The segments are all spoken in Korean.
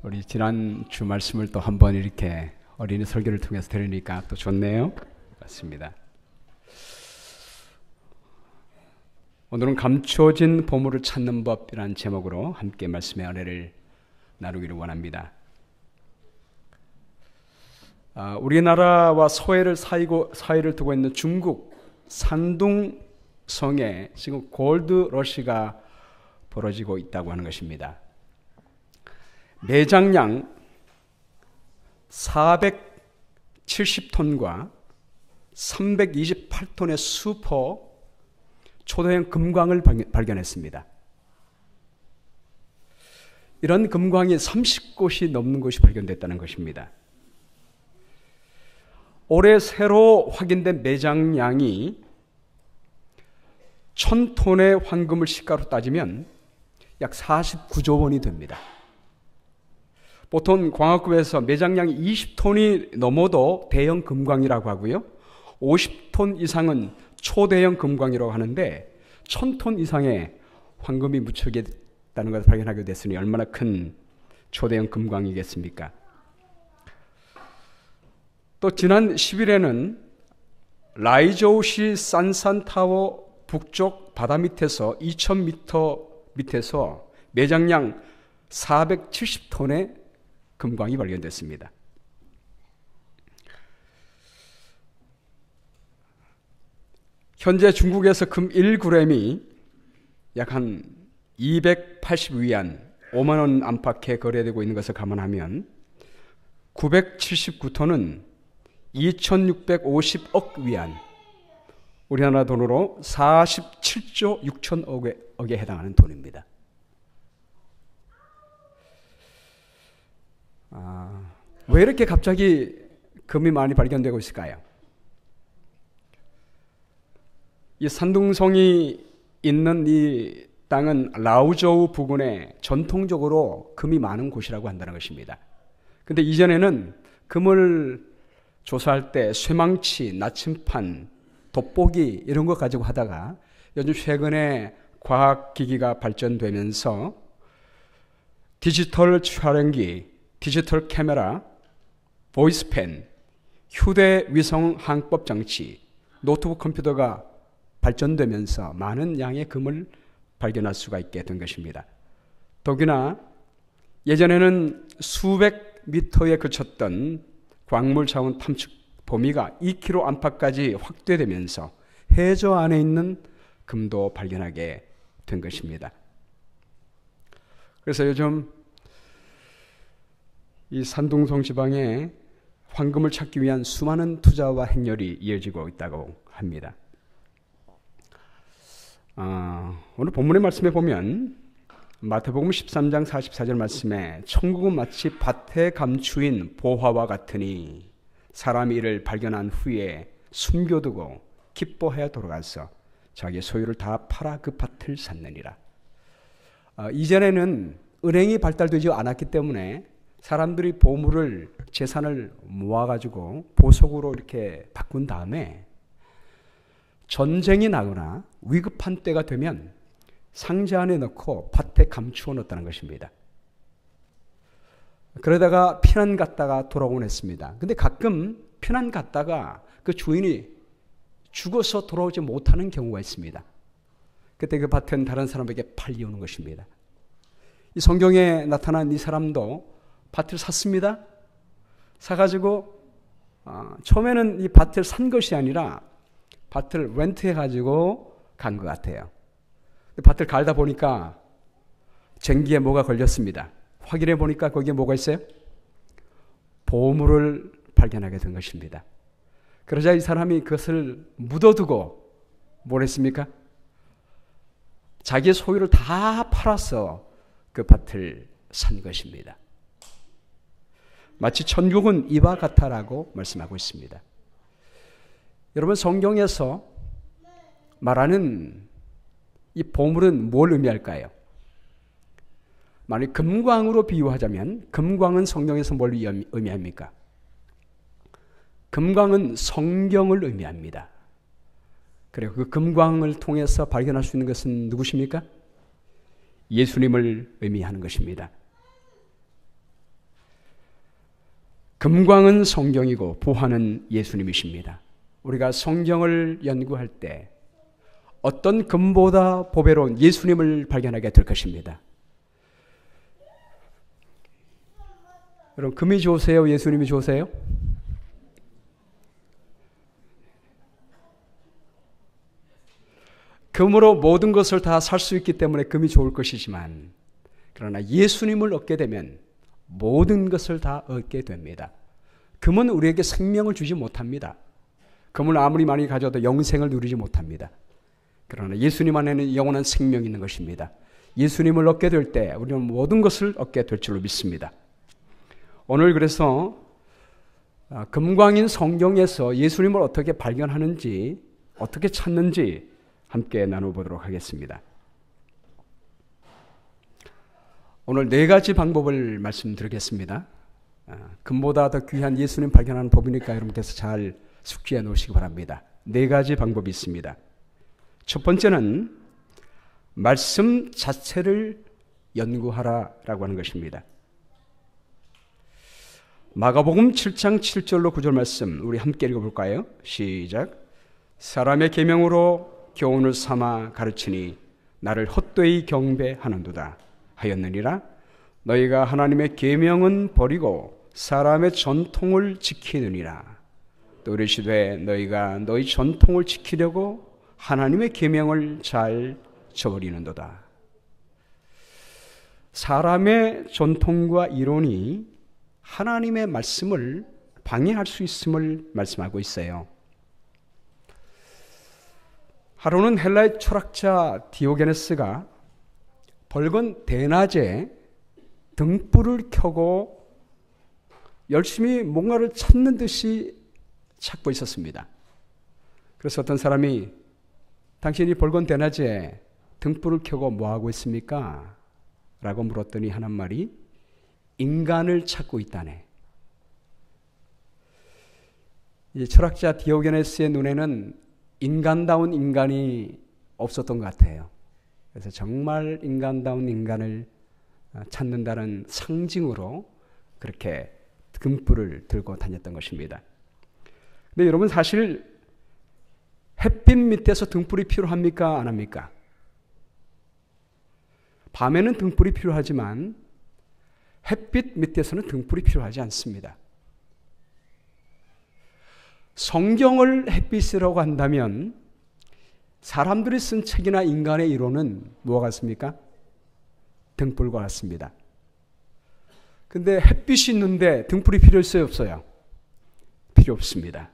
우리 지난 주 말씀을 또 한번 이렇게 어린이 설교를 통해서 들으니까 또 좋네요. 맞습니다. 오늘은 감춰진 보물을 찾는 법이라는 제목으로 함께 말씀의 은혜를 나누기를 원합니다. 우리나라와 서해를 사이를 두고 있는 중국 산둥성에 지금 골드 러시가 벌어지고 있다고 하는 것입니다. 매장량 470톤과 328톤의 슈퍼 초대형 금광을 발견했습니다. 이런 금광이 30곳이 넘는 곳이 발견됐다는 것입니다. 올해 새로 확인된 매장량이 1000톤의 황금을 시가로 따지면 약 49조 원이 됩니다. 보통 광학구에서 매장량이 20톤이 넘어도 대형 금광이라고 하고요. 50톤 이상은 초대형 금광이라고 하는데 1000톤 이상의 황금이 묻혀있게 있다는 것을 발견하게 됐으니 얼마나 큰 초대형 금광이겠습니까? 또 지난 10일에는 라이저우시 산산타워 북쪽 바다 밑에서 2000m 밑에서 매장량 470톤의 금광이 발견됐습니다. 현재 중국에서 금 1g이 약 한 280위안 5만 원 안팎에 거래되고 있는 것을 감안하면 979톤은 2650억 위안, 우리나라 돈으로 47조 6천억에 해당하는 돈입니다. 왜 이렇게 갑자기 금이 많이 발견되고 있을까요? 이 산둥성이 있는 이 땅은 라오저우 부근에 전통적으로 금이 많은 곳이라고 한다는 것입니다. 그런데 이전에는 금을 조사할 때 쇠망치, 나침판, 돋보기 이런 거 가지고 하다가 요즘 최근에 과학기기가 발전되면서 디지털 촬영기, 디지털 카메라, 보이스펜, 휴대위성 항법 장치, 노트북 컴퓨터가 발전되면서 많은 양의 금을 발견할 수가 있게 된 것입니다. 더구나 예전에는 수백 미터에 그쳤던 광물 자원 탐측 범위가 2km 안팎까지 확대되면서 해저 안에 있는 금도 발견하게 된 것입니다. 그래서 요즘 이 산둥성 지방에 황금을 찾기 위한 수많은 투자와 행렬이 이어지고 있다고 합니다. 오늘 본문의 말씀에 보면 마태복음 13장 44절 말씀에 천국은 마치 밭에 감추인 보화와 같으니 사람이 이를 발견한 후에 숨겨두고 기뻐하여 돌아가서 자기 소유를 다 팔아 그 밭을 샀느니라. 이전에는 은행이 발달되지 않았기 때문에 사람들이 보물을, 재산을 모아가지고 보석으로 이렇게 바꾼 다음에 전쟁이 나거나 위급한 때가 되면 상자 안에 넣고 밭에 감추어 놓았다는 것입니다. 그러다가 피난 갔다가 돌아오곤 했습니다. 근데 가끔 피난 갔다가 그 주인이 죽어서 돌아오지 못하는 경우가 있습니다. 그때 그 밭은 다른 사람에게 팔려오는 것입니다. 이 성경에 나타난 이 사람도 밭을 샀습니다. 사가지고 처음에는 이 밭을 산 것이 아니라 밭을 렌트해가지고 간 것 같아요. 밭을 갈다 보니까 쟁기에 뭐가 걸렸습니다. 확인해 보니까 거기에 뭐가 있어요? 보물을 발견하게 된 것입니다. 그러자 이 사람이 그것을 묻어두고 뭘 했습니까? 자기의 소유를 다 팔아서 그 밭을 산 것입니다. 마치 천국은 이와 같다라고 말씀하고 있습니다. 여러분, 성경에서 말하는 이 보물은 뭘 의미할까요? 만약 금광으로 비유하자면 금광은 성경에서 뭘 의미합니까? 금광은 성경을 의미합니다. 그리고 그 금광을 통해서 발견할 수 있는 것은 누구십니까? 예수님을 의미하는 것입니다. 금광은 성경이고 보화는 예수님이십니다. 우리가 성경을 연구할 때 어떤 금보다 보배로운 예수님을 발견하게 될 것입니다. 여러분, 금이 좋으세요? 예수님이 좋으세요? 금으로 모든 것을 다 살 수 있기 때문에 금이 좋을 것이지만, 그러나 예수님을 얻게 되면 모든 것을 다 얻게 됩니다. 금은 우리에게 생명을 주지 못합니다. 금을 아무리 많이 가져도 영생을 누리지 못합니다. 그러나 예수님 안에는 영원한 생명이 있는 것입니다. 예수님을 얻게 될 때 우리는 모든 것을 얻게 될 줄로 믿습니다. 오늘 그래서 금광인 성경에서 예수님을 어떻게 발견하는지, 어떻게 찾는지 함께 나눠보도록 하겠습니다. 오늘 4가지 방법을 말씀드리겠습니다. 금보다 더 귀한 예수님 발견하는 법이니까 여러분께서 잘 숙지해 놓으시기 바랍니다. 4가지 방법이 있습니다. 첫 번째는 말씀 자체를 연구하라라고 하는 것입니다. 마가복음 7장 7절로 9절 말씀 우리 함께 읽어볼까요? 시작. 사람의 계명으로 교훈을 삼아 가르치니 나를 헛되이 경배하는도다 하였느니라. 너희가 하나님의 계명은 버리고 사람의 전통을 지키느니라. 또 이르시되 너희가 너희 전통을 지키려고 하나님의 계명을 잘 저버리는도다. 사람의 전통과 이론이 하나님의 말씀을 방해할 수 있음을 말씀하고 있어요. 하루는 헬라의 철학자 디오게네스가 밝은 대낮에 등불을 켜고 열심히 뭔가를 찾는 듯이 찾고 있었습니다. 그래서 어떤 사람이 당신이 밝은 대낮에 등불을 켜고 뭐하고 있습니까? 라고 물었더니 하는 말이 인간을 찾고 있다네. 이 철학자 디오게네스의 눈에는 인간다운 인간이 없었던 것 같아요. 그래서 정말 인간다운 인간을 찾는다는 상징으로 그렇게 등불을 들고 다녔던 것입니다. 근데 여러분, 사실 햇빛 밑에서 등불이 필요합니까? 안 합니까? 밤에는 등불이 필요하지만 햇빛 밑에서는 등불이 필요하지 않습니다. 성경을 햇빛이라고 한다면 사람들이 쓴 책이나 인간의 이론은 뭐와 같습니까? 등불과 같습니다. 근데 햇빛이 있는데 등불이 필요 있어요, 없어요? 필요 없습니다.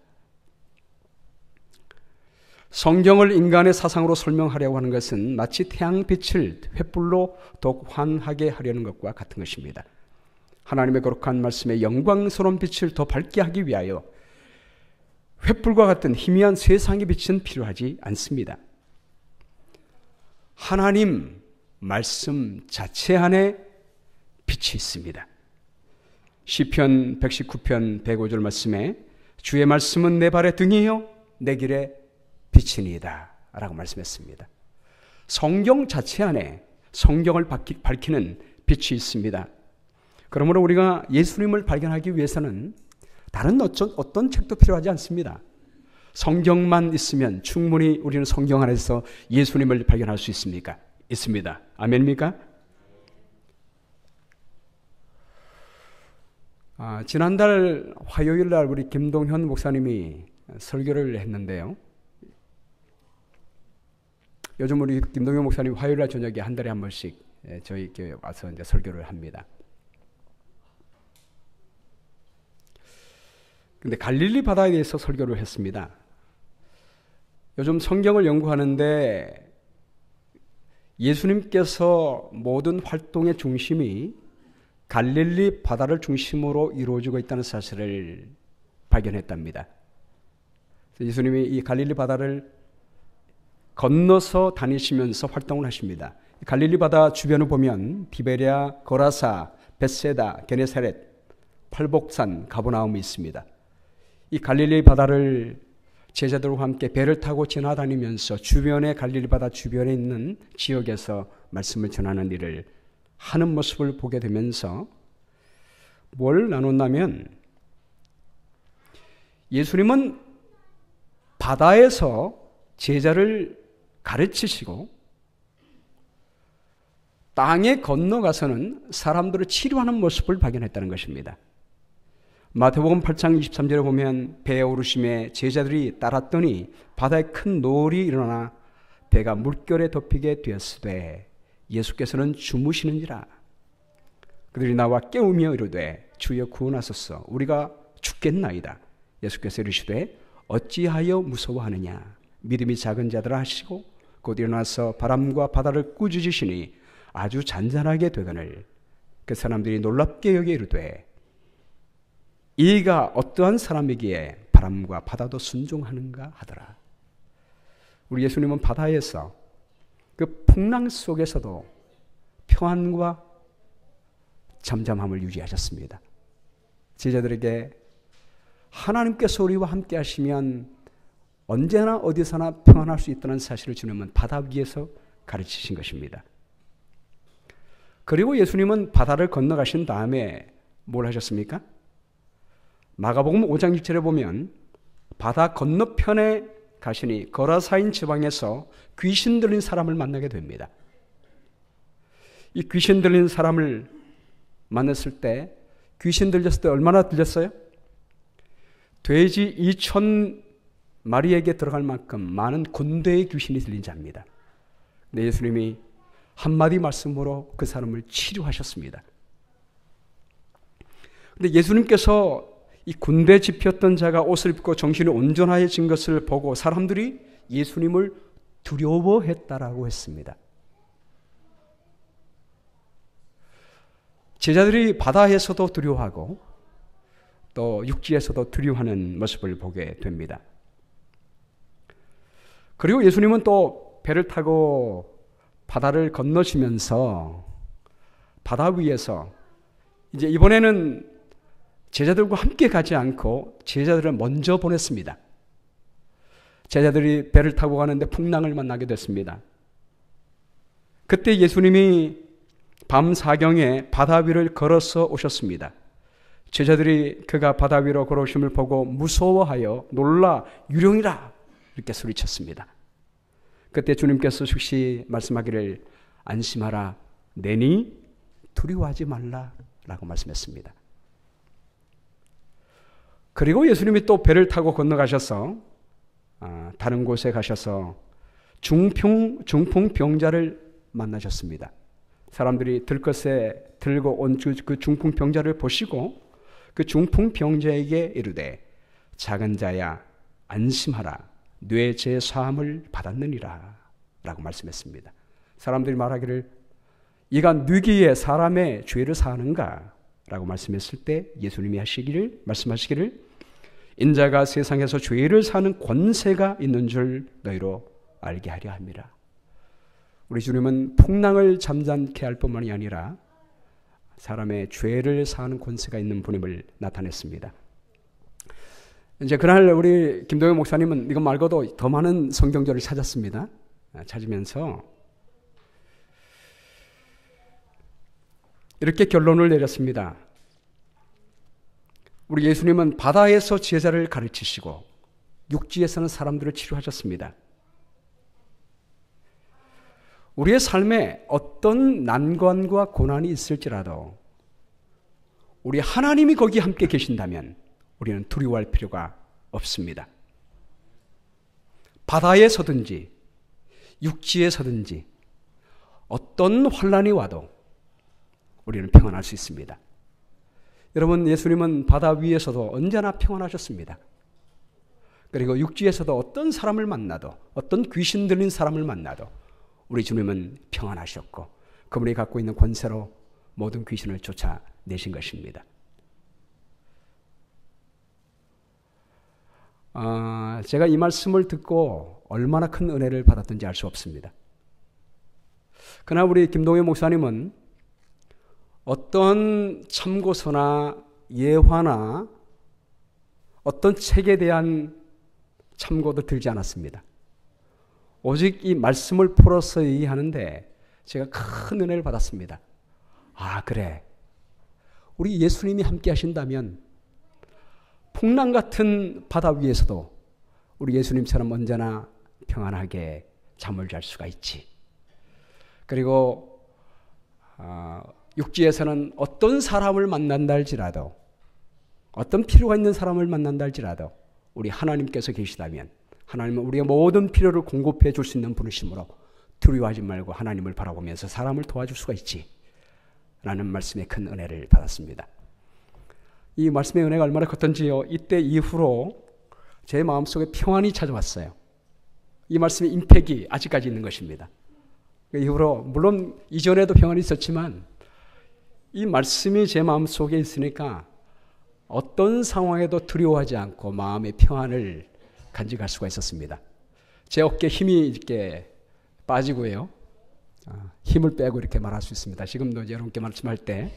성경을 인간의 사상으로 설명하려고 하는 것은 마치 태양빛을 횃불로 더욱 환하게 하려는 것과 같은 것입니다. 하나님의 거룩한 말씀의 영광스러운 빛을 더 밝게 하기 위하여 횃불과 같은 희미한 세상의 빛은 필요하지 않습니다. 하나님 말씀 자체 안에 빛이 있습니다. 시편 119편 105절 말씀에 주의 말씀은 내 발의 등이요 내 길의 빛이니이다 라고 말씀했습니다. 성경 자체 안에 성경을 밝히는 빛이 있습니다. 그러므로 우리가 예수님을 발견하기 위해서는 다른 어떤 책도 필요하지 않습니다. 성경만 있으면 충분히 우리는 성경 안에서 예수님을 발견할 수 있습니까? 있습니다. 아멘입니까? 지난달 화요일 날 우리 김동현 목사님이 설교를 했는데요. 요즘 우리 김동현 목사님 화요일 날 저녁에 한 달에 한 번씩 저희 교회에 와서 이제 설교를 합니다. 근데 갈릴리 바다에 대해서 설교를 했습니다. 요즘 성경을 연구하는데 예수님께서 모든 활동의 중심이 갈릴리 바다를 중심으로 이루어지고 있다는 사실을 발견했답니다. 예수님이 이 갈릴리 바다를 건너서 다니시면서 활동을 하십니다. 갈릴리 바다 주변을 보면 디베랴, 거라사, 벳세다, 게네사렛, 팔복산, 가버나움이 있습니다. 이 갈릴리 바다를 제자들과 함께 배를 타고 지나다니면서 주변의 갈릴리 바다 주변에 있는 지역에서 말씀을 전하는 일을 하는 모습을 보게 되면서 뭘 나눴냐면 예수님은 바다에서 제자를 가르치시고 땅에 건너가서는 사람들을 치료하는 모습을 발견했다는 것입니다. 마태복음 8장 23절에 보면 배에 오르심에 제자들이 따랐더니 바다에 큰 노을이 일어나 배가 물결에 덮이게 되었으되 예수께서는 주무시는지라. 그들이 나와 깨우며 이르되 주여 구원하소서 우리가 죽겠나이다. 예수께서 이르시되 어찌하여 무서워하느냐. 믿음이 작은 자들아 하시고 곧 일어나서 바람과 바다를 꾸짖으시니 아주 잔잔하게 되거늘 그 사람들이 놀랍게 여겨 이르되 이가 어떠한 사람이기에 바람과 바다도 순종하는가 하더라. 우리 예수님은 바다에서 그 풍랑 속에서도 평안과 잠잠함을 유지하셨습니다. 제자들에게 하나님께서 우리와 함께 하시면 언제나 어디서나 평안할 수 있다는 사실을 주님은 바다 위에서 가르치신 것입니다. 그리고 예수님은 바다를 건너가신 다음에 뭘 하셨습니까? 마가복음 5장 6절에 보면 바다 건너편에 가시니 거라사인 지방에서 귀신 들린 사람을 만나게 됩니다. 이 귀신 들린 사람을 만났을 때 귀신 들렸을 때 얼마나 들렸어요? 돼지 2,000마리에게 들어갈 만큼 많은 군대의 귀신이 들린 자입니다. 근데 예수님이 한마디 말씀으로 그 사람을 치료하셨습니다. 근데 예수님께서 이 군대 집혔던 자가 옷을 입고 정신이 온전해진 것을 보고 사람들이 예수님을 두려워했다라고 했습니다. 제자들이 바다에서도 두려워하고 또 육지에서도 두려워하는 모습을 보게 됩니다. 그리고 예수님은 또 배를 타고 바다를 건너시면서 바다 위에서 이제 이번에는 제자들과 함께 가지 않고 제자들을 먼저 보냈습니다. 제자들이 배를 타고 가는데 풍랑을 만나게 됐습니다. 그때 예수님이 밤 사경에 바다 위를 걸어서 오셨습니다. 제자들이 그가 바다 위로 걸어오심을 보고 무서워하여 놀라 유령이라 이렇게 소리쳤습니다. 그때 주님께서 즉시 말씀하기를 안심하라 내니 두려워하지 말라 라고 말씀했습니다. 그리고 예수님이 또 배를 타고 건너가셔서 다른 곳에 가셔서 중풍병자를 만나셨습니다. 사람들이 들것에 들고 온 그 중풍병자를 보시고 그 중풍병자에게 이르되 작은 자야 안심하라 뇌 제사함을 받았느니라 라고 말씀했습니다. 사람들이 말하기를 이가 뉘기에 사람의 죄를 사하는가 라고 말씀했을 때 예수님이 말씀하시기를 인자가 세상에서 죄를 사는 권세가 있는 줄 너희로 알게 하려 함이라. 우리 주님은 풍랑을 잠잠케 할 뿐만이 아니라 사람의 죄를 사하는 권세가 있는 분임을 나타냈습니다. 이제 그날 우리 김동현 목사님은 이것 말고도 더 많은 성경절을 찾았습니다. 찾으면서 이렇게 결론을 내렸습니다. 우리 예수님은 바다에서 제자를 가르치시고 육지에서는 사람들을 치료하셨습니다. 우리의 삶에 어떤 난관과 고난이 있을지라도 우리 하나님이 거기 함께 계신다면 우리는 두려워할 필요가 없습니다. 바다에 서든지 육지에 서든지 어떤 환난이 와도 우리는 평안할 수 있습니다. 여러분, 예수님은 바다 위에서도 언제나 평안하셨습니다. 그리고 육지에서도 어떤 사람을 만나도 어떤 귀신 들린 사람을 만나도 우리 주님은 평안하셨고 그분이 갖고 있는 권세로 모든 귀신을 쫓아내신 것입니다. 제가 이 말씀을 듣고 얼마나 큰 은혜를 받았던지 알 수 없습니다. 그러나 우리 김동현 목사님은 어떤 참고서나 예화나 어떤 책에 대한 참고도 들지 않았습니다. 오직 이 말씀을 풀어서 얘기하는데 제가 큰 은혜를 받았습니다. 아, 그래. 우리 예수님이 함께 하신다면 풍랑 같은 바다 위에서도 우리 예수님처럼 언제나 평안하게 잠을 잘 수가 있지. 그리고 육지에서는 어떤 사람을 만난다 할지라도, 어떤 필요가 있는 사람을 만난다 할지라도 우리 하나님께서 계시다면 하나님은 우리의 모든 필요를 공급해 줄 수 있는 분이시므로 두려워하지 말고 하나님을 바라보면서 사람을 도와줄 수가 있지 라는 말씀의 큰 은혜를 받았습니다. 이 말씀의 은혜가 얼마나 컸던지요, 이때 이후로 제 마음속에 평안이 찾아왔어요. 이 말씀의 임팩이 아직까지 있는 것입니다. 그 이후로 물론 이전에도 평안이 있었지만 이 말씀이 제 마음속에 있으니까 어떤 상황에도 두려워하지 않고 마음의 평안을 간직할 수가 있었습니다. 제 어깨에 힘이 이렇게 빠지고요, 힘을 빼고 이렇게 말할 수 있습니다. 지금도 여러분께 말씀할 때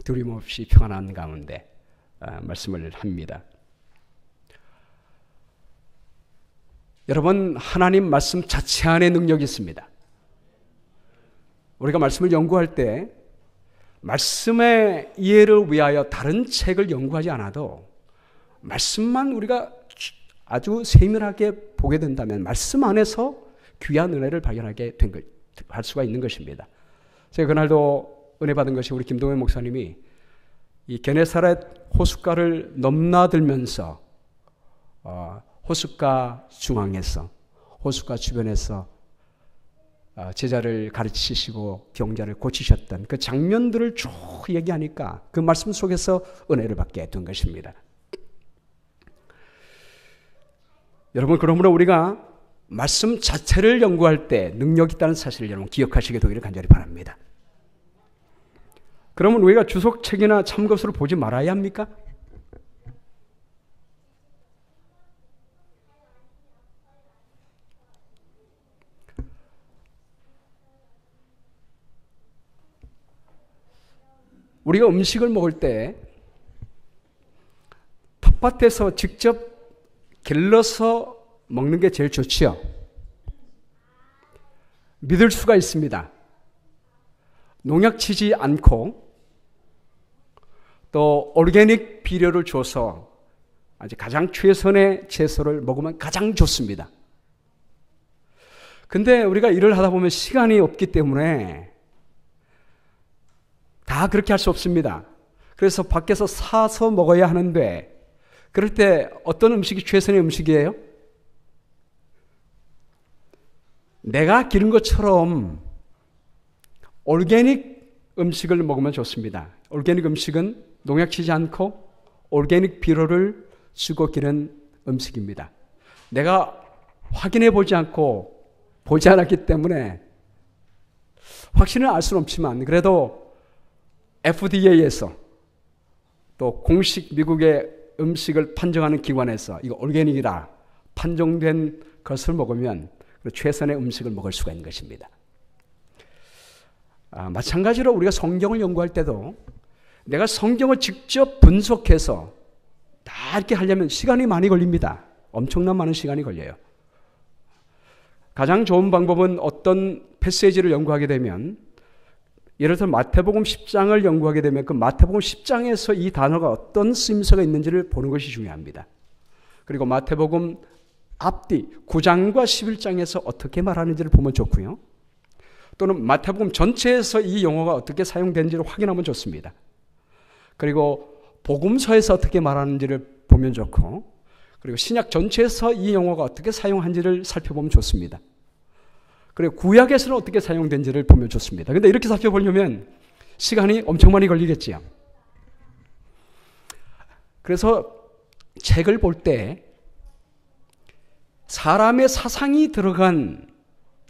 두려움 없이 평안한 가운데 말씀을 합니다. 여러분, 하나님 말씀 자체 안에 능력이 있습니다. 우리가 말씀을 연구할 때 말씀의 이해를 위하여 다른 책을 연구하지 않아도 말씀만 우리가 아주 세밀하게 보게 된다면 말씀 안에서 귀한 은혜를 발견하게 할 수가 있는 것입니다. 제가 그날도 은혜 받은 것이 우리 김동현 목사님이 이 게네사렛 호숫가를 넘나들면서 호숫가 중앙에서, 호숫가 주변에서 제자를 가르치시고 병자를 고치셨던 그 장면들을 쭉 얘기하니까 그 말씀 속에서 은혜를 받게 된 것입니다. 여러분, 그러므로 우리가 말씀 자체를 연구할 때 능력이 있다는 사실을 여러분 기억하시게 되기를 간절히 바랍니다. 그러면 우리가 주석책이나 참고서를 보지 말아야 합니까? 우리가 음식을 먹을 때 텃밭에서 직접 길러서 먹는 게 제일 좋지요. 믿을 수가 있습니다. 농약 치지 않고 또 오르게닉 비료를 줘서 아주 가장 최선의 채소를 먹으면 가장 좋습니다. 근데 우리가 일을 하다 보면 시간이 없기 때문에 다 그렇게 할 수 없습니다. 그래서 밖에서 사서 먹어야 하는데 그럴 때 어떤 음식이 최선의 음식이에요? 내가 기른 것처럼 오르게닉 음식을 먹으면 좋습니다. 오르게닉 음식은 농약 치지 않고 오르게닉 비료를 주고 기른 음식입니다. 내가 확인해 보지 않고 보지 않았기 때문에 확신을 알 수는 없지만 그래도 FDA에서 또 공식 미국의 음식을 판정하는 기관에서 이거 오르게닉이라 판정된 것을 먹으면 최선의 음식을 먹을 수가 있는 것입니다. 마찬가지로 우리가 성경을 연구할 때도 내가 성경을 직접 분석해서 다 이렇게 하려면 시간이 많이 걸립니다. 엄청난 많은 시간이 걸려요. 가장 좋은 방법은 어떤 패시지를 연구하게 되면 예를 들어 마태복음 10장을 연구하게 되면 그 마태복음 10장에서 이 단어가 어떤 쓰임새가 있는지를 보는 것이 중요합니다. 그리고 마태복음 앞뒤 9장과 11장에서 어떻게 말하는지를 보면 좋고요. 또는 마태복음 전체에서 이 용어가 어떻게 사용되는지를 확인하면 좋습니다. 그리고 복음서에서 어떻게 말하는지를 보면 좋고, 그리고 신약 전체에서 이 용어가 어떻게 사용한지를 살펴보면 좋습니다. 그리고 구약에서는 어떻게 사용된지를 보면 좋습니다. 그런데 이렇게 살펴보려면 시간이 엄청 많이 걸리겠지요. 그래서 책을 볼 때 사람의 사상이 들어간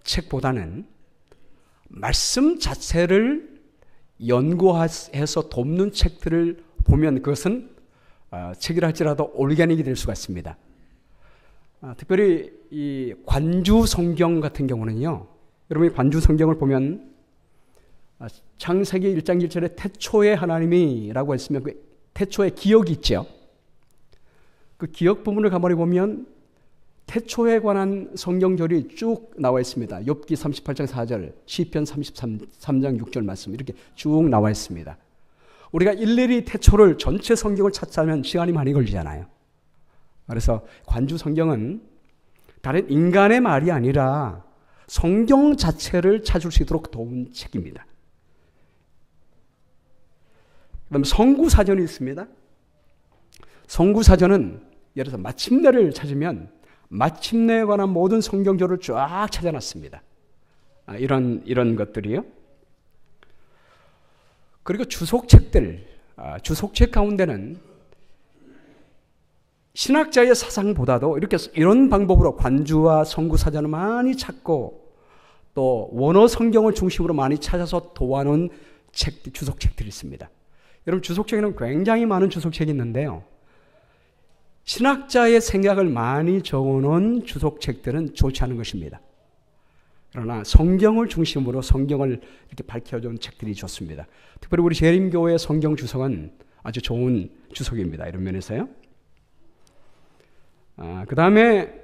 책보다는 말씀 자체를 연구해서 돕는 책들을 보면 그것은 책이라 할지라도 오르게닉이 될 수가 있습니다. 특별히 이 관주 성경 같은 경우는요, 여러분이 관주 성경을 보면 창세기 1장 1절에 태초에 하나님이라고 했으면 그 태초에 기억이 있죠. 그 기억 부분을 가만히 보면 태초에 관한 성경절이 쭉 나와 있습니다. 욥기 38장 4절, 시편 33장 6절 말씀 이렇게 쭉 나와 있습니다. 우리가 일일이 태초를 전체 성경을 찾자면 시간이 많이 걸리잖아요. 그래서 관주 성경은 다른 인간의 말이 아니라 성경 자체를 찾을 수 있도록 도운 책입니다. 그다음에 성구사전이 있습니다. 성구사전은 예를 들어서 마침내를 찾으면 마침내에 관한 모든 성경조를 쫙 찾아놨습니다. 이런 것들이요. 그리고 주속책들, 주속책 가운데는 신학자의 사상보다도 이런 방법으로 관주와 성구사전을 많이 찾고 또 원어 성경을 중심으로 많이 찾아서 도와놓은 주속책들이 있습니다. 여러분, 주속책에는 굉장히 많은 주속책이 있는데요. 신학자의 생각을 많이 적어놓은 주속책들은 좋지 않은 것입니다. 그러나 성경을 중심으로 성경을 이렇게 밝혀준 책들이 좋습니다. 특별히 우리 재림교회 성경 주석은 아주 좋은 주석입니다. 이런 면에서요. 그 다음에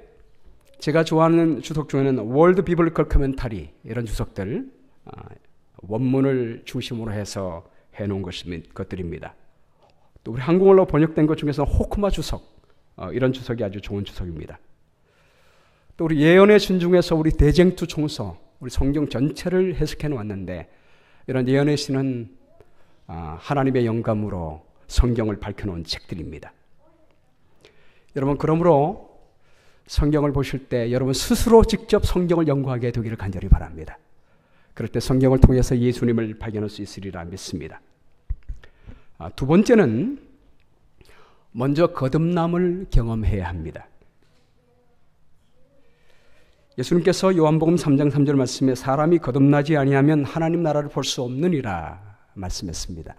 제가 좋아하는 주석 중에는 월드 비블리컬 커멘터리 이런 주석들, 원문을 중심으로 해서 해놓은 것들입니다. 또 우리 한국어로 번역된 것 중에서 호크마 주석, 이런 주석이 아주 좋은 주석입니다. 또 우리 예언의 신중에서 우리 대쟁투 총서, 우리 성경 전체를 해석해 놓았는데 이런 예언의 신은 하나님의 영감으로 성경을 밝혀놓은 책들입니다. 여러분, 그러므로 성경을 보실 때 여러분 스스로 직접 성경을 연구하게 되기를 간절히 바랍니다. 그럴 때 성경을 통해서 예수님을 발견할 수 있으리라 믿습니다. 두 번째는 먼저 거듭남을 경험해야 합니다. 예수님께서 요한복음 3장 3절 말씀에 사람이 거듭나지 아니하면 하나님 나라를 볼 수 없느니라 말씀했습니다.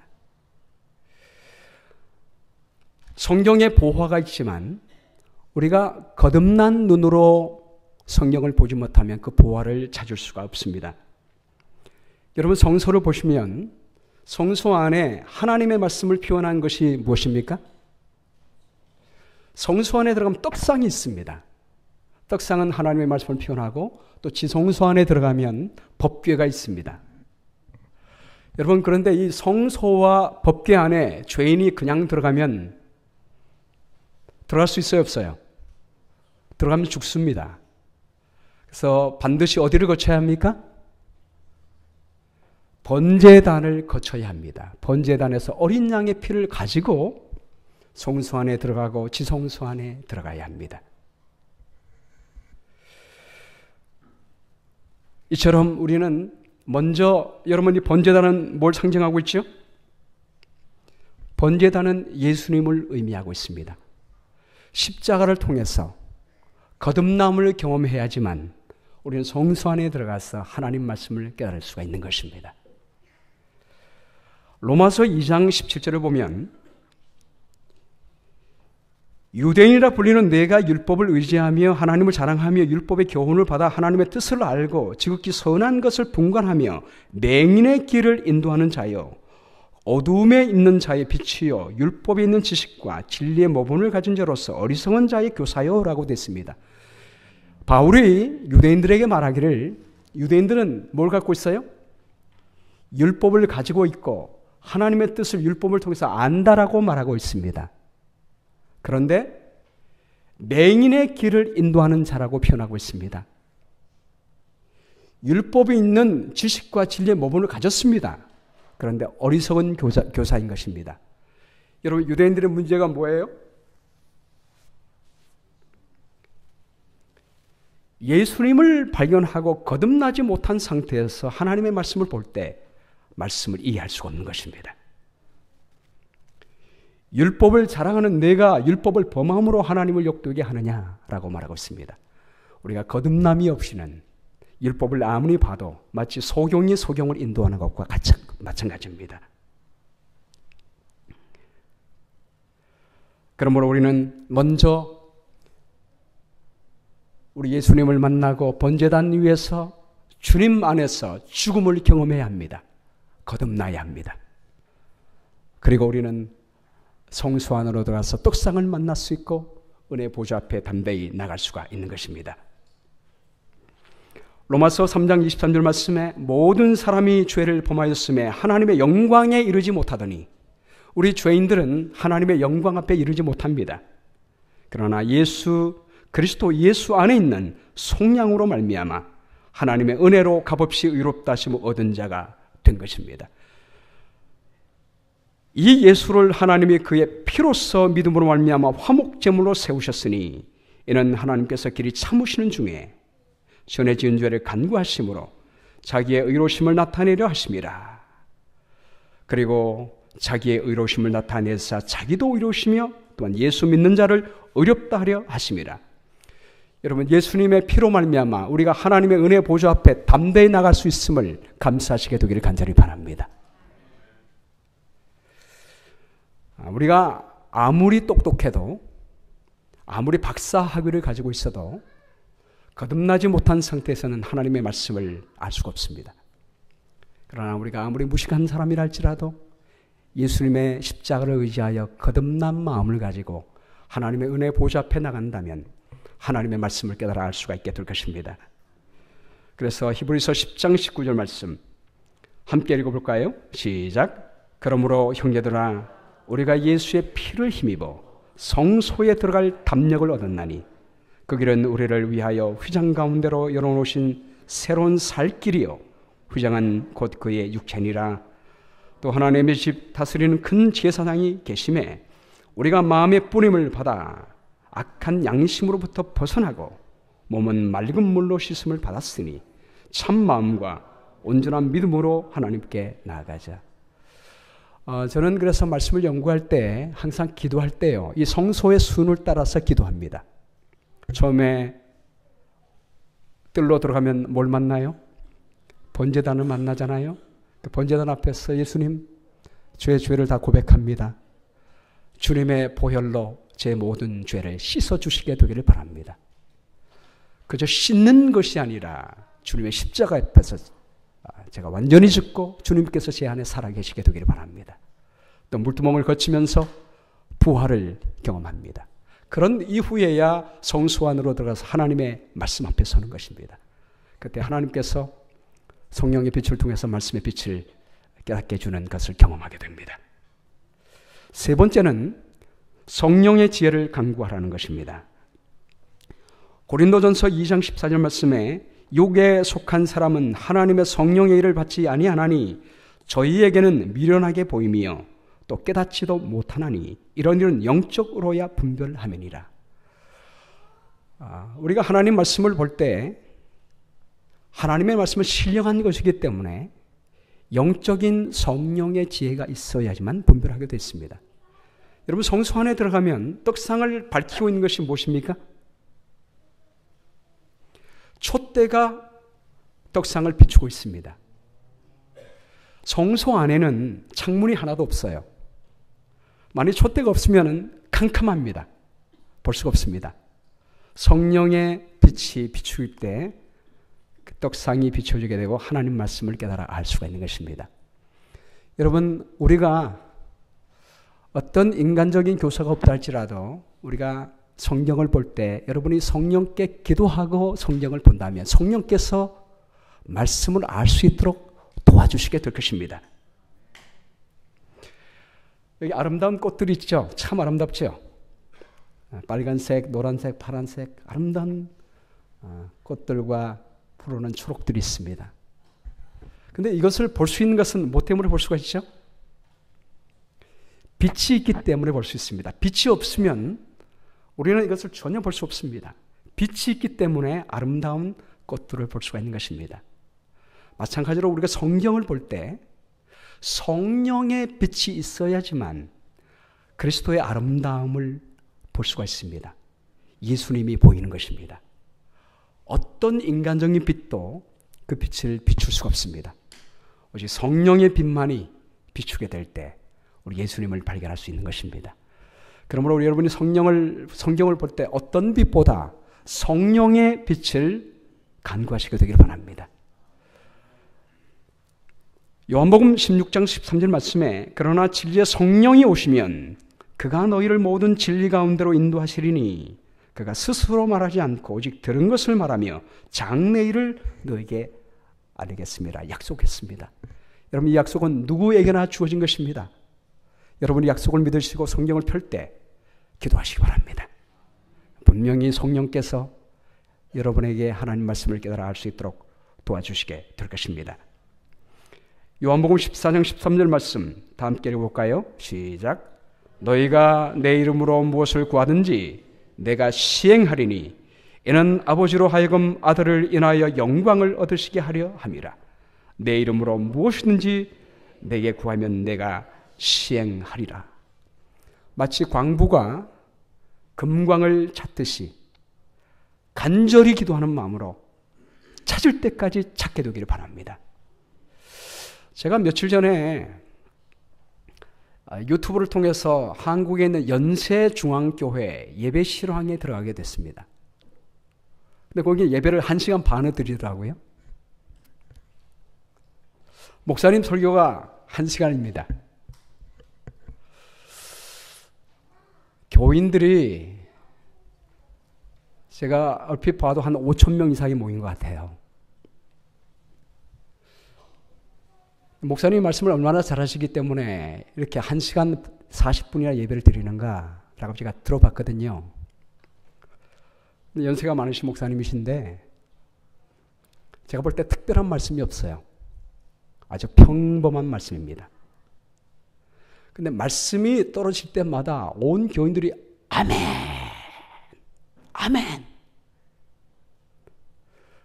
성경에 보화가 있지만 우리가 거듭난 눈으로 성경을 보지 못하면 그 보화를 찾을 수가 없습니다. 여러분, 성서를 보시면 성서 안에 하나님의 말씀을 표현한 것이 무엇입니까? 성서 안에 들어가면 떡상이 있습니다. 떡상은 하나님의 말씀을 표현하고 또 지성소 안에 들어가면 법궤가 있습니다. 여러분, 그런데 이 성소와 법궤 안에 죄인이 그냥 들어가면 들어갈 수 있어요, 없어요? 들어가면 죽습니다. 그래서 반드시 어디를 거쳐야 합니까? 번제단을 거쳐야 합니다. 번제단에서 어린 양의 피를 가지고 성소 안에 들어가고 지성소 안에 들어가야 합니다. 이처럼 우리는 먼저, 여러분이 번제단은 뭘 상징하고 있죠? 번제단은 예수님을 의미하고 있습니다. 십자가를 통해서 거듭남을 경험해야지만 우리는 성소 안에 들어가서 하나님 말씀을 깨달을 수가 있는 것입니다. 로마서 2장 17절을 보면 유대인이라 불리는 내가 율법을 의지하며 하나님을 자랑하며 율법의 교훈을 받아 하나님의 뜻을 알고 지극히 선한 것을 분간하며 맹인의 길을 인도하는 자여 어두움에 있는 자의 빛이요 율법에 있는 지식과 진리의 모본을 가진 자로서 어리석은 자의 교사여 라고 됐습니다. 바울이 유대인들에게 말하기를, 유대인들은 뭘 갖고 있어요? 율법을 가지고 있고 하나님의 뜻을 율법을 통해서 안다라고 말하고 있습니다. 그런데 맹인의 길을 인도하는 자라고 표현하고 있습니다. 율법이 있는 지식과 진리의 모본을 가졌습니다. 그런데 어리석은 교사인 것입니다. 여러분, 유대인들의 문제가 뭐예요? 예수님을 발견하고 거듭나지 못한 상태에서 하나님의 말씀을 볼 때 말씀을 이해할 수가 없는 것입니다. 율법을 자랑하는 내가 율법을 범함으로 하나님을 욕되게 하느냐라고 말하고 있습니다. 우리가 거듭남이 없이는 율법을 아무리 봐도 마치 소경이 소경을 인도하는 것과 마찬가지입니다. 그러므로 우리는 먼저 우리 예수님을 만나고 번제단 위에서 주님 안에서 죽음을 경험해야 합니다. 거듭나야 합니다. 그리고 우리는 성소 안으로 들어가서 떡상을 만날 수 있고 은혜 보좌 앞에 담대히 나갈 수가 있는 것입니다. 로마서 3장 23절 말씀에 모든 사람이 죄를 범하였음에 하나님의 영광에 이르지 못하더니 우리 죄인들은 하나님의 영광 앞에 이르지 못합니다. 그러나 그리스도 예수 안에 있는 속량으로 말미암아 하나님의 은혜로 값없이 의롭다 하심을 얻은 자가 된 것입니다. 이 예수를 하나님이 그의 피로써 믿음으로 말미암아 화목제물로 세우셨으니 이는 하나님께서 길이 참으시는 중에 전에 지은 죄를 간구하심으로 자기의 의로우심을 나타내려 하심이라. 그리고 자기의 의로우심을 나타내사 자기도 의로우시며 또한 예수 믿는 자를 의롭다 하려 하심이라. 여러분, 예수님의 피로 말미암아 우리가 하나님의 은혜 보좌 앞에 담대히 나갈 수 있음을 감사하시게 되기를 간절히 바랍니다. 우리가 아무리 똑똑해도, 아무리 박사 학위를 가지고 있어도 거듭나지 못한 상태에서는 하나님의 말씀을 알 수가 없습니다. 그러나 우리가 아무리 무식한 사람이라 할지라도 예수님의 십자가를 의지하여 거듭난 마음을 가지고 하나님의 은혜 보좌 앞에 나간다면 하나님의 말씀을 깨달아 알 수가 있게 될 것입니다. 그래서 히브리서 10장 19절 말씀 함께 읽어볼까요? 시작. 그러므로 형제들아 우리가 예수의 피를 힘입어 성소에 들어갈 담력을 얻었나니 그 길은 우리를 위하여 휘장 가운데로 열어놓으신 새로운 살 길이요 휘장은 곧 그의 육체니라. 또 하나님의 집 다스리는 큰 제사장이 계심에 우리가 마음의 뿌림을 받아 악한 양심으로부터 벗어나고 몸은 맑은 물로 씻음을 받았으니 참 마음과 온전한 믿음으로 하나님께 나아가자. 저는 그래서 말씀을 연구할 때 항상 기도할 때요, 이 성소의 순을 따라서 기도합니다. 처음에 뜰로 들어가면 뭘 만나요? 번제단을 만나잖아요. 그 번제단 앞에서 예수님, 저의 죄를 다 고백합니다. 주님의 보혈로 제 모든 죄를 씻어주시게 되기를 바랍니다. 그저 씻는 것이 아니라 주님의 십자가 앞에서 제가 완전히 죽고 주님께서 제 안에 살아계시게 되기를 바랍니다. 또 물두멍을 거치면서 부활을 경험합니다. 그런 이후에야 성소 안으로 들어가서 하나님의 말씀 앞에 서는 것입니다. 그때 하나님께서 성령의 빛을 통해서 말씀의 빛을 깨닫게 해주는 것을 경험하게 됩니다. 세 번째는 성령의 지혜를 간구하라는 것입니다. 고린도전서 2장 14절 말씀에 육에 속한 사람은 하나님의 성령의 일을 받지 아니하나니 저희에게는 미련하게 보임이요 또 깨닫지도 못하나니 이런 일은 영적으로야 분별함이니라. 우리가 하나님 말씀을 볼 때 하나님의 말씀은 신령한 것이기 때문에 영적인 성령의 지혜가 있어야지만 분별하게 되어 있습니다. 여러분, 성소 안에 들어가면 떡상을 밝히고 있는 것이 무엇입니까? 촛대가 떡상을 비추고 있습니다. 성소 안에는 창문이 하나도 없어요. 만약 촛대가 없으면 캄캄합니다. 볼 수가 없습니다. 성령의 빛이 비추일 때 그 떡상이 비춰지게 되고 하나님 말씀을 깨달아 알 수가 있는 것입니다. 여러분, 우리가 어떤 인간적인 교사가 없다 할지라도 우리가 성경을 볼 때 여러분이 성령께 기도하고 성경을 본다면 성령께서 말씀을 알 수 있도록 도와주시게 될 것입니다. 여기 아름다운 꽃들이 있죠? 참 아름답죠? 빨간색, 노란색, 파란색 아름다운 꽃들과 푸르는 초록들이 있습니다. 근데 이것을 볼 수 있는 것은 뭐 때문에 볼 수가 있죠? 빛이 있기 때문에 볼 수 있습니다. 빛이 없으면 우리는 이것을 전혀 볼 수 없습니다. 빛이 있기 때문에 아름다운 꽃들을 볼 수가 있는 것입니다. 마찬가지로 우리가 성경을 볼 때 성령의 빛이 있어야지만 그리스도의 아름다움을 볼 수가 있습니다. 예수님이 보이는 것입니다. 어떤 인간적인 빛도 그 빛을 비출 수가 없습니다. 오직 성령의 빛만이 비추게 될 때 우리 예수님을 발견할 수 있는 것입니다. 그러므로 우리 여러분이 성경을 볼 때 어떤 빛보다 성령의 빛을 간구하시게 되기를 바랍니다. 요한복음 16장 13절 말씀에 그러나 진리의 성령이 오시면 그가 너희를 모든 진리 가운데로 인도하시리니 그가 스스로 말하지 않고 오직 들은 것을 말하며 장래일을 너에게 알리겠습니다. 약속했습니다. 여러분, 이 약속은 누구에게나 주어진 것입니다. 여러분이 약속을 믿으시고 성경을 펼 때 기도하시기 바랍니다. 분명히 성령께서 여러분에게 하나님 말씀을 깨달아 알 수 있도록 도와주시게 될 것입니다. 요한복음 14장 13절 말씀 다 함께 읽어볼까요? 시작. 너희가 내 이름으로 무엇을 구하든지 내가 시행하리니 이는 아버지로 하여금 아들을 인하여 영광을 얻으시게 하려 함이라. 내 이름으로 무엇이든지 내게 구하면 내가 시행하리라. 마치 광부가 금광을 찾듯이 간절히 기도하는 마음으로 찾을 때까지 찾게 되기를 바랍니다. 제가 며칠 전에 유튜브를 통해서 한국에 있는 연세중앙교회 예배 실황에 들어가게 됐습니다. 근데 거기 예배를 1시간 반을 드리더라고요. 목사님 설교가 1시간입니다. 교인들이 제가 얼핏 봐도 한 5,000명 이상이 모인 것 같아요. 목사님 말씀을 얼마나 잘하시기 때문에 이렇게 1시간 40분이나 예배를 드리는가라고 제가 들어봤거든요. 연세가 많으신 목사님이신데 제가 볼 때 특별한 말씀이 없어요. 아주 평범한 말씀입니다. 근데 말씀이 떨어질 때마다 온 교인들이 아멘, 아멘.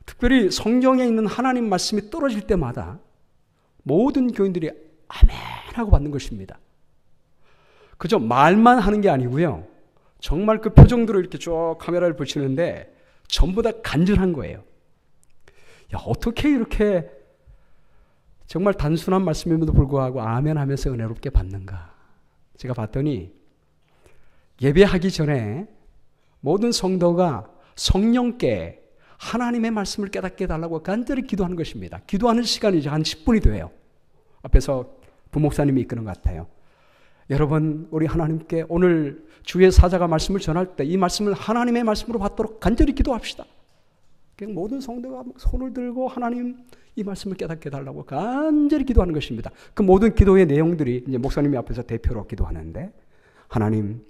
특별히 성경에 있는 하나님 말씀이 떨어질 때마다 모든 교인들이 아멘 하고 받는 것입니다. 그저 말만 하는 게 아니고요. 정말 그 표정들을 이렇게 쭉 카메라를 붙이는데 전부 다 간절한 거예요. 야, 어떻게 이렇게 정말 단순한 말씀임에도 불구하고 아멘 하면서 은혜롭게 받는가. 제가 봤더니 예배하기 전에 모든 성도가 성령께 하나님의 말씀을 깨닫게 해달라고 간절히 기도하는 것입니다. 기도하는 시간이 이제 한 10분이 돼요. 앞에서 부목사님이 이끄는 것 같아요. 여러분, 우리 하나님께 오늘 주의 사자가 말씀을 전할 때 이 말씀을 하나님의 말씀으로 받도록 간절히 기도합시다. 모든 성도가 손을 들고 하나님 이 말씀을 깨닫게 해달라고 간절히 기도하는 것입니다. 그 모든 기도의 내용들이 이제 목사님이 앞에서 대표로 기도하는데 하나님,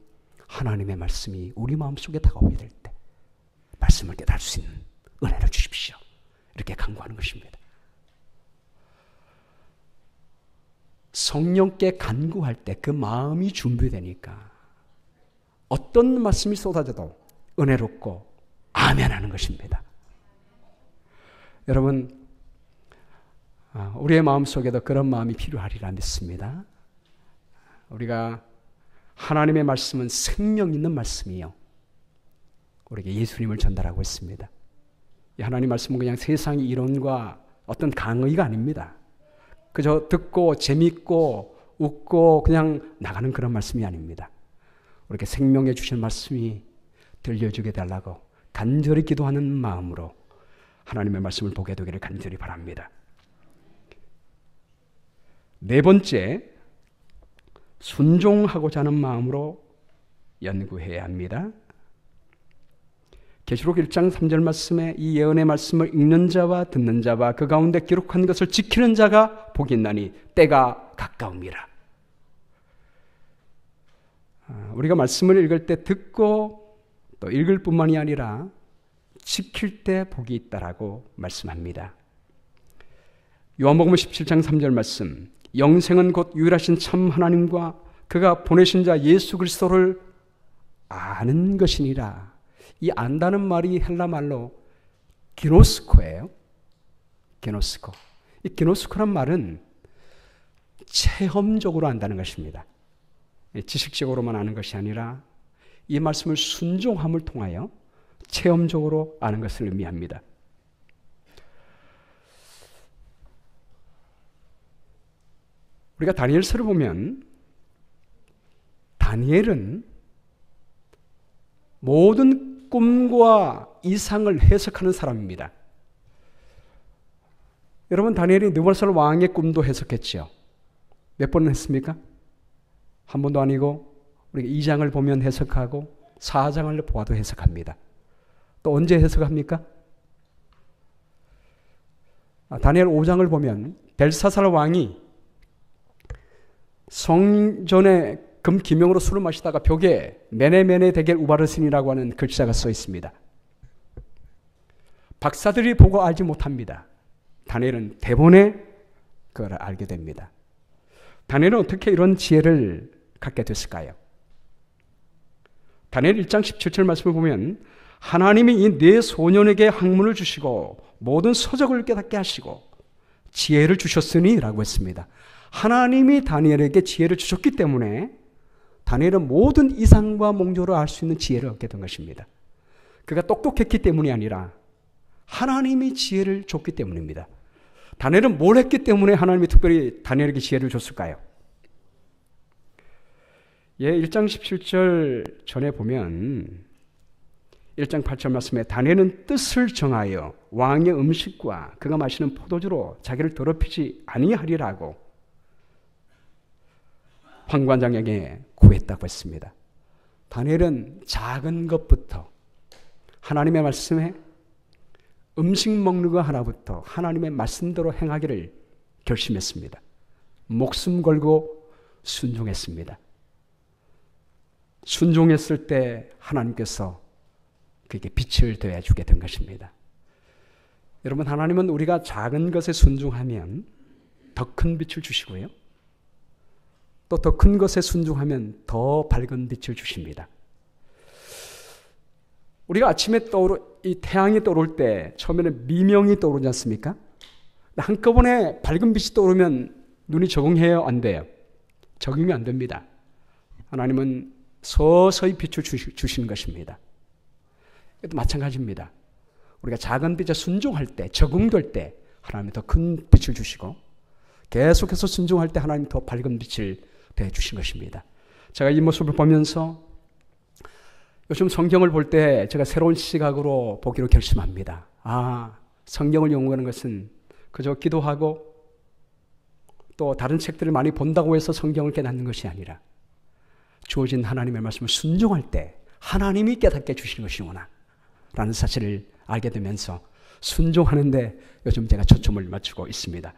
하나님의 말씀이 우리 마음속에 다가오게 될 때 말씀을 깨달을 수 있는 은혜를 주십시오. 이렇게 간구하는 것입니다. 성령께 간구할 때 그 마음이 준비되니까 어떤 말씀이 쏟아져도 은혜롭고 아멘하는 것입니다. 여러분, 우리의 마음속에도 그런 마음이 필요하리라 믿습니다. 우리가 하나님의 말씀은 생명 있는 말씀이요. 우리에게 예수님을 전달하고 있습니다. 이 하나님 말씀은 그냥 세상의 이론과 어떤 강의가 아닙니다. 그저 듣고 재밌고 웃고 그냥 나가는 그런 말씀이 아닙니다. 우리에게 생명해 주신 말씀이 들려주게 달라고 간절히 기도하는 마음으로 하나님의 말씀을 보게 되기를 간절히 바랍니다. 네 번째, 순종하고자 하는 마음으로 연구해야 합니다. 계시록 1장 3절 말씀에 이 예언의 말씀을 읽는 자와 듣는 자와 그 가운데 기록한 것을 지키는 자가 복이 있나니 때가 가까움이라. 우리가 말씀을 읽을 때 듣고 또 읽을 뿐만이 아니라 지킬 때 복이 있다라고 말씀합니다. 요한복음 17장 3절 말씀, 영생은 곧 유일하신 참 하나님과 그가 보내신 자 예수 그리스도를 아는 것이니라. 이 안다는 말이 헬라 말로 기노스코예요. 기노스코. 이 기노스코란 말은 체험적으로 안다는 것입니다. 지식적으로만 아는 것이 아니라 이 말씀을 순종함을 통하여 체험적으로 아는 것을 의미합니다. 우리가 다니엘서를 보면 다니엘은 모든 꿈과 이상을 해석하는 사람입니다. 여러분, 다니엘이 느부갓네살 왕의 꿈도 해석했죠. 몇 번 했습니까? 한 번도 아니고 우리가 2장을 보면 해석하고 4장을 보아도 해석합니다. 또 언제 해석합니까? 다니엘 5장을 보면 벨사살 왕이 성전에 금기명으로 술을 마시다가 벽에 메네메네 대겔 우바르신이라고 하는 글자가 써 있습니다. 박사들이 보고 알지 못합니다. 다니엘은 대본에 그걸 알게 됩니다. 다니엘은 어떻게 이런 지혜를 갖게 됐을까요? 다니엘 1장 17절 말씀을 보면 하나님이 이 네 소년에게 학문을 주시고 모든 서적을 깨닫게 하시고 지혜를 주셨으니 라고 했습니다. 하나님이 다니엘에게 지혜를 주셨기 때문에 다니엘은 모든 이상과 몽조를 알 수 있는 지혜를 얻게 된 것입니다. 그가 똑똑했기 때문이 아니라 하나님이 지혜를 줬기 때문입니다. 다니엘은 뭘 했기 때문에 하나님이 특별히 다니엘에게 지혜를 줬을까요? 1장 17절 전에 보면 1장 8절 말씀에 다니엘은 뜻을 정하여 왕의 음식과 그가 마시는 포도주로 자기를 더럽히지 아니하리라고 환관장에게 구했다고 했습니다. 다니엘은 작은 것부터 하나님의 말씀에 음식 먹는 거 하나부터 하나님의 말씀대로 행하기를 결심했습니다. 목숨 걸고 순종했습니다. 순종했을 때 하나님께서 그에게 빛을 더해주게 된 것입니다. 여러분, 하나님은 우리가 작은 것에 순종하면 더 큰 빛을 주시고요. 또 더 큰 것에 순종하면 더 밝은 빛을 주십니다. 우리가 아침에 이 태양이 떠오를 때 처음에는 미명이 떠오르지 않습니까? 한꺼번에 밝은 빛이 떠오르면 눈이 적응해요? 안 돼요? 적응이 안 됩니다. 하나님은 서서히 빛을 주시는 것입니다. 이것도 마찬가지입니다. 우리가 작은 빛에 순종할 때, 적응될 때 하나님이 더 큰 빛을 주시고 계속해서 순종할 때 하나님이 더 밝은 빛을 대주신 것입니다. 제가 이 모습을 보면서 요즘 성경을 볼 때 제가 새로운 시각으로 보기로 결심합니다. 성경을 연구하는 것은 그저 기도하고 또 다른 책들을 많이 본다고 해서 성경을 깨닫는 것이 아니라 주어진 하나님의 말씀을 순종할 때 하나님이 깨닫게 해주시는 것이구나 라는 사실을 알게 되면서 순종하는데 요즘 제가 초점을 맞추고 있습니다.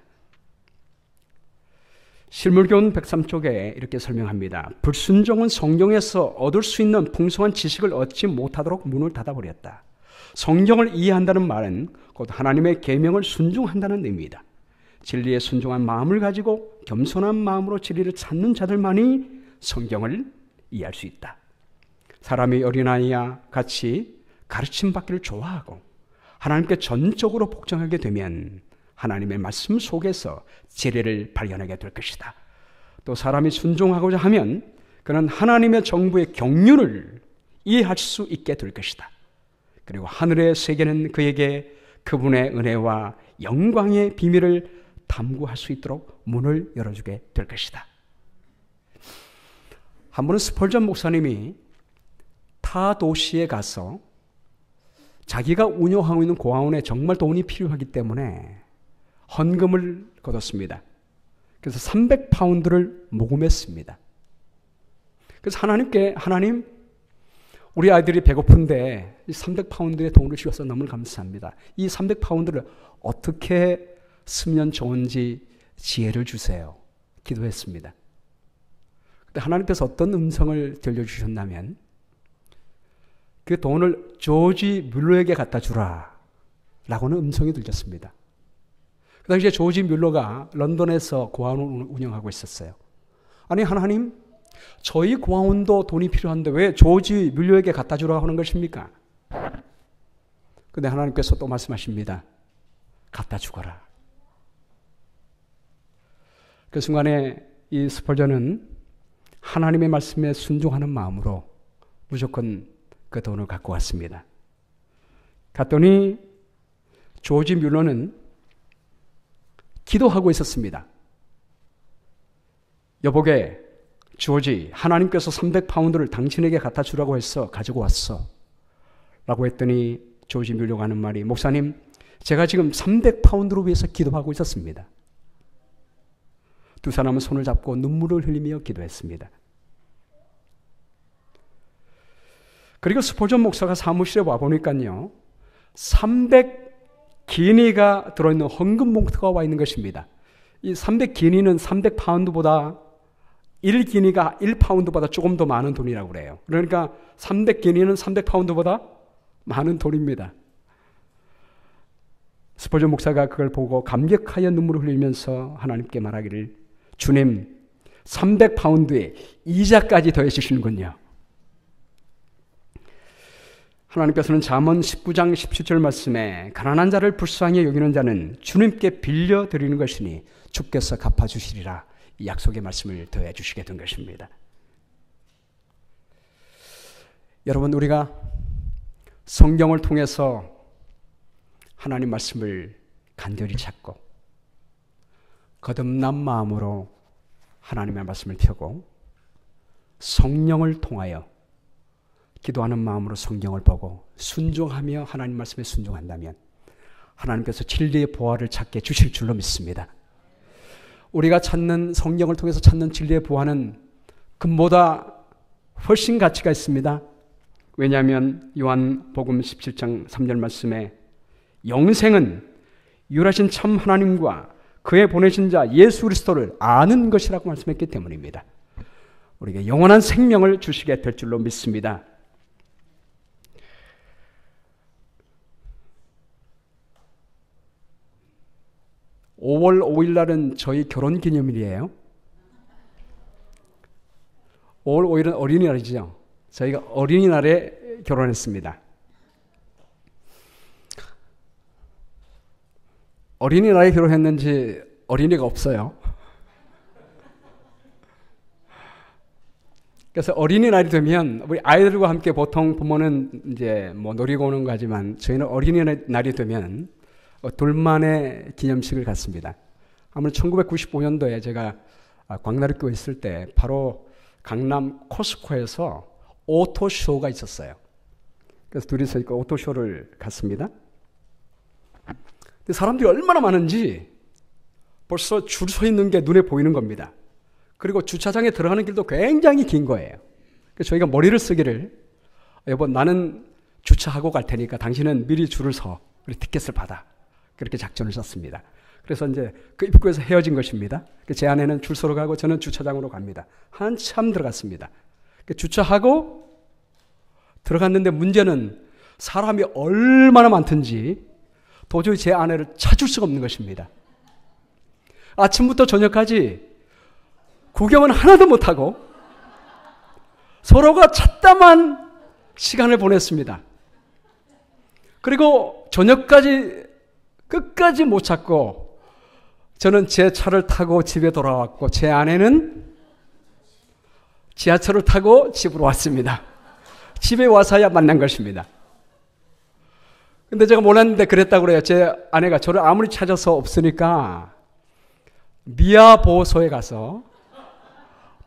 실물교훈 103쪽에 이렇게 설명합니다. 불순종은 성경에서 얻을 수 있는 풍성한 지식을 얻지 못하도록 문을 닫아버렸다. 성경을 이해한다는 말은 곧 하나님의 계명을 순종한다는 의미이다. 진리에 순종한 마음을 가지고 겸손한 마음으로 진리를 찾는 자들만이 성경을 이해할 수 있다. 사람이 어린아이와 같이 가르침받기를 좋아하고 하나님께 전적으로 복종하게 되면 하나님의 말씀 속에서 진리를 발견하게 될 것이다. 또 사람이 순종하고자 하면 그는 하나님의 정부의 경륜을 이해할 수 있게 될 것이다. 그리고 하늘의 세계는 그에게 그분의 은혜와 영광의 비밀을 탐구할 수 있도록 문을 열어주게 될 것이다. 한 번은 스펄전 목사님이 타 도시에 가서 자기가 운영하고 있는 고아원에 정말 돈이 필요하기 때문에 헌금을 거뒀습니다. 그래서 300파운드를 모금했습니다. 그래서 하나님께 하나님, 우리 아이들이 배고픈데 300파운드의 돈을 주셔서 너무 감사합니다. 이 300파운드를 어떻게 쓰면 좋은지 지혜를 주세요. 기도했습니다. 근데 하나님께서 어떤 음성을 들려주셨냐면 그 돈을 조지 뮬러에게 갖다 주라 라고는 음성이 들렸습니다. 그 당시에 조지 뮬러가 런던에서 고아원을 운영하고 있었어요. 아니 하나님, 저희 고아원도 돈이 필요한데 왜 조지 뮬러에게 갖다 주라고 하는 것입니까? 근데 하나님께서 또 말씀하십니다. 갖다 주거라. 그 순간에 이 스펄전은 하나님의 말씀에 순종하는 마음으로 무조건 그 돈을 갖고 왔습니다. 갔더니 조지 뮬러는 기도하고 있었습니다. 여보게, 조지, 하나님께서 300파운드를 당신에게 갖다 주라고 해서 가지고 왔어. 라고 했더니 조지 뮬러가 하는 말이, 목사님, 제가 지금 300파운드를 위해서 기도하고 있었습니다. 두 사람은 손을 잡고 눈물을 흘리며 기도했습니다. 그리고 스펄전 목사가 사무실에 와보니까요, 300기니가 들어있는 헌금 봉투가 와 있는 것입니다. 이 300기니는 300파운드보다 1기니가 1파운드보다 조금 더 많은 돈이라고 그래요. 그러니까 300기니는 300파운드보다 많은 돈입니다. 스펄전 목사가 그걸 보고 감격하여 눈물을 흘리면서 하나님께 말하기를, 주님 300파운드에 이자까지 더해 주시는군요. 하나님께서는 잠언 19장 17절 말씀에 가난한 자를 불쌍히 여기는 자는 주님께 빌려드리는 것이니 주께서 갚아주시리라, 이 약속의 말씀을 더해 주시게 된 것입니다. 여러분, 우리가 성경을 통해서 하나님 말씀을 간절히 찾고 거듭난 마음으로 하나님의 말씀을 펴고 성령을 통하여 기도하는 마음으로 성경을 보고 순종하며 하나님 말씀에 순종한다면 하나님께서 진리의 보화를 찾게 주실 줄로 믿습니다. 우리가 찾는, 성경을 통해서 찾는 진리의 보화는 금보다 훨씬 가치가 있습니다. 왜냐하면 요한복음 17장 3절 말씀에 영생은 유일하신 참 하나님과 그의 보내신 자 예수 그리스도를 아는 것이라고 말씀했기 때문입니다. 우리에게 영원한 생명을 주시게 될 줄로 믿습니다. (5월 5일) 날은 저희 결혼 기념일이에요. 5월 5일은 어린이날이죠. 저희가 어린이날에 결혼했습니다. 어린이날에 결혼했는지 어린이가 없어요. 그래서 어린이날이 되면 우리 아이들과 함께 보통 부모는 이제 뭐 놀이공원 가지만 저희는 어린이날이 되면 둘만의 기념식을 갖습니다. 아무래도 1995년도에 제가 광나루교회 있을 때 바로 강남 코스코에서 오토쇼가 있었어요. 그래서 둘이서 오토쇼를 갔습니다. 근데 사람들이 얼마나 많은지 벌써 줄 서 있는 게 눈에 보이는 겁니다. 그리고 주차장에 들어가는 길도 굉장히 긴 거예요. 그래서 저희가 머리를 쓰기를, 여보 나는 주차하고 갈 테니까 당신은 미리 줄을 서, 우리 티켓을 받아. 그렇게 작전을 짰습니다. 그래서 이제 그 입구에서 헤어진 것입니다. 제 아내는 줄 서러 가고 저는 주차장으로 갑니다. 한참 들어갔습니다. 주차하고 들어갔는데 문제는 사람이 얼마나 많든지 도저히 제 아내를 찾을 수가 없는 것입니다. 아침부터 저녁까지 구경은 하나도 못하고 서로가 찾다만 시간을 보냈습니다. 그리고 저녁까지 끝까지 못 찾고 저는 제 차를 타고 집에 돌아왔고 제 아내는 지하철을 타고 집으로 왔습니다. 집에 와서야 만난 것입니다. 근데 제가 몰랐는데 그랬다고 그래요. 제 아내가 저를 아무리 찾아서 없으니까 미아보호소에 가서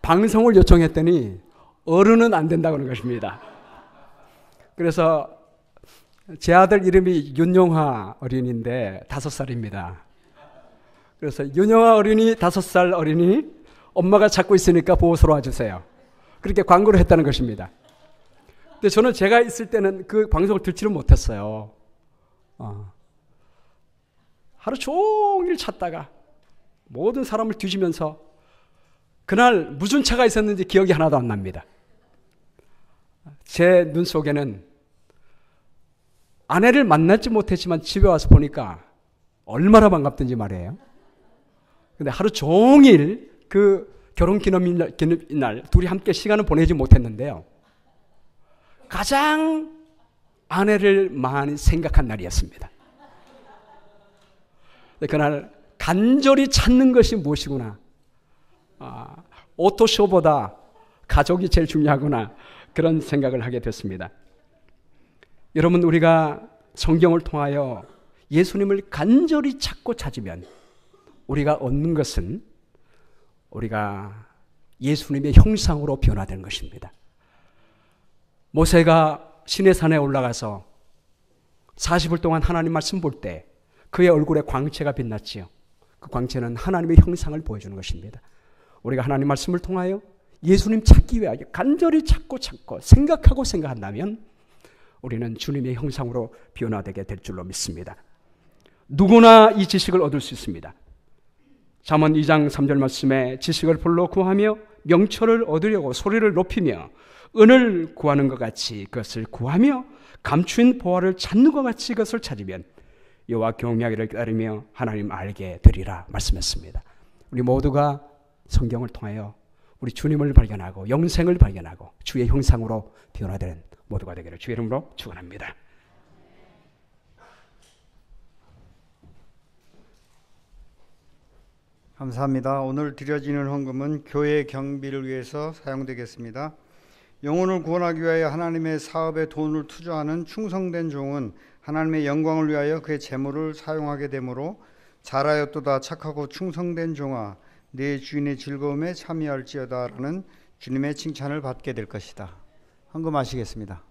방송을 요청했더니 어른은 안 된다고 하는 것입니다. 그래서 제 아들 이름이 윤용화 어린이인데 5살입니다. 그래서 윤용화 어린이 5살 어린이 엄마가 찾고 있으니까 보호소로 와주세요. 그렇게 광고를 했다는 것입니다. 근데 저는 제가 있을 때는 그 방송을 듣지를 못했어요. 하루 종일 찾다가 모든 사람을 뒤지면서 그날 무슨 차가 있었는지 기억이 하나도 안 납니다. 제 눈 속에는 아내를 만나지 못했지만 집에 와서 보니까 얼마나 반갑든지 말이에요. 근데 하루 종일 그 결혼 기념일 날 둘이 함께 시간을 보내지 못했는데요. 가장 아내를 많이 생각한 날이었습니다. 그날 간절히 찾는 것이 무엇이구나. 오토쇼보다 가족이 제일 중요하구나. 그런 생각을 하게 됐습니다. 여러분, 우리가 성경을 통하여 예수님을 간절히 찾고 찾으면 우리가 얻는 것은 우리가 예수님의 형상으로 변화되는 것입니다. 모세가 시내산에 올라가서 40일 동안 하나님 말씀 볼 때 그의 얼굴에 광채가 빛났지요. 그 광채는 하나님의 형상을 보여주는 것입니다. 우리가 하나님 말씀을 통하여 예수님 찾기 위하여 간절히 찾고 생각하고 생각한다면 우리는 주님의 형상으로 변화되게 될 줄로 믿습니다. 누구나 이 지식을 얻을 수 있습니다. 잠언 2장 3절 말씀에 지식을 불러 구하며 명철을 얻으려고 소리를 높이며 은을 구하는 것 같이 그것을 구하며 감추인 보화를 찾는 것 같이 그것을 찾으면 여호와 경외하기를 기다리며 하나님 알게 되리라 말씀했습니다. 우리 모두가 성경을 통하여 우리 주님을 발견하고 영생을 발견하고 주의 형상으로 변화되는 모두가 되기를 주의 이름으로 축원합니다. 감사합니다. 오늘 드려지는 헌금은 교회 경비를 위해서 사용되겠습니다. 영혼을 구원하기 위하여 하나님의 사업에 돈을 투자하는 충성된 종은 하나님의 영광을 위하여 그의 재물을 사용하게 되므로 잘하였도다 착하고 충성된 종아 네 주인의 즐거움에 참여할지어다 라는 주님의 칭찬을 받게 될 것이다. 헌금하시겠습니다.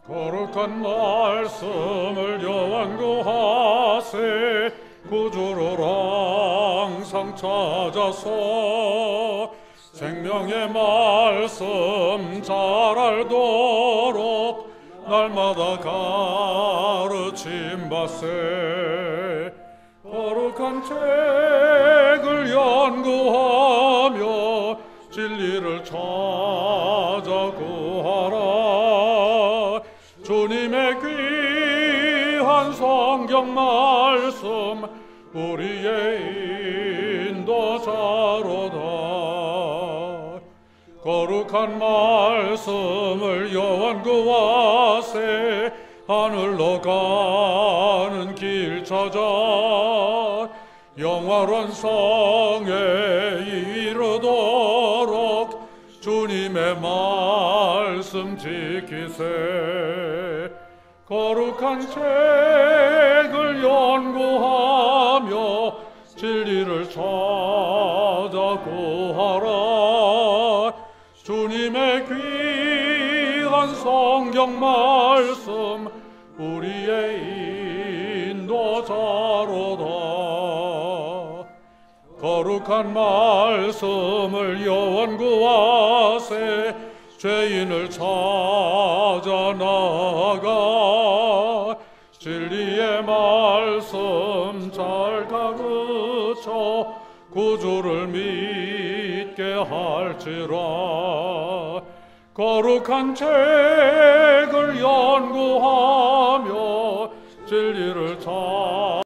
거룩한 말씀을 여완구하세 구주를 항상 찾아서 생명의 말씀 잘 알도록 날마다 가르침 받세. 거룩한 책을 연구하며 진리를 찾아 구하라. 주님의 귀한 성경 말씀 우리의 인도자로다. 거룩한 말씀을 여완구하세 하늘로 가는 길 찾아 영화로운 성에 이르도록 주님의 말씀 지키세. 거룩한 책을 연구하며 진리를 찾아 구하라. 주님의 귀한 성경 말씀 우리의 인도자로다. 거룩한 말씀을 여완구하세 죄인을 찾아 나아가 진리의 말씀 잘 가르쳐 구주를 믿게 할지라. 거룩한 책을 연구하며 진리를 찾아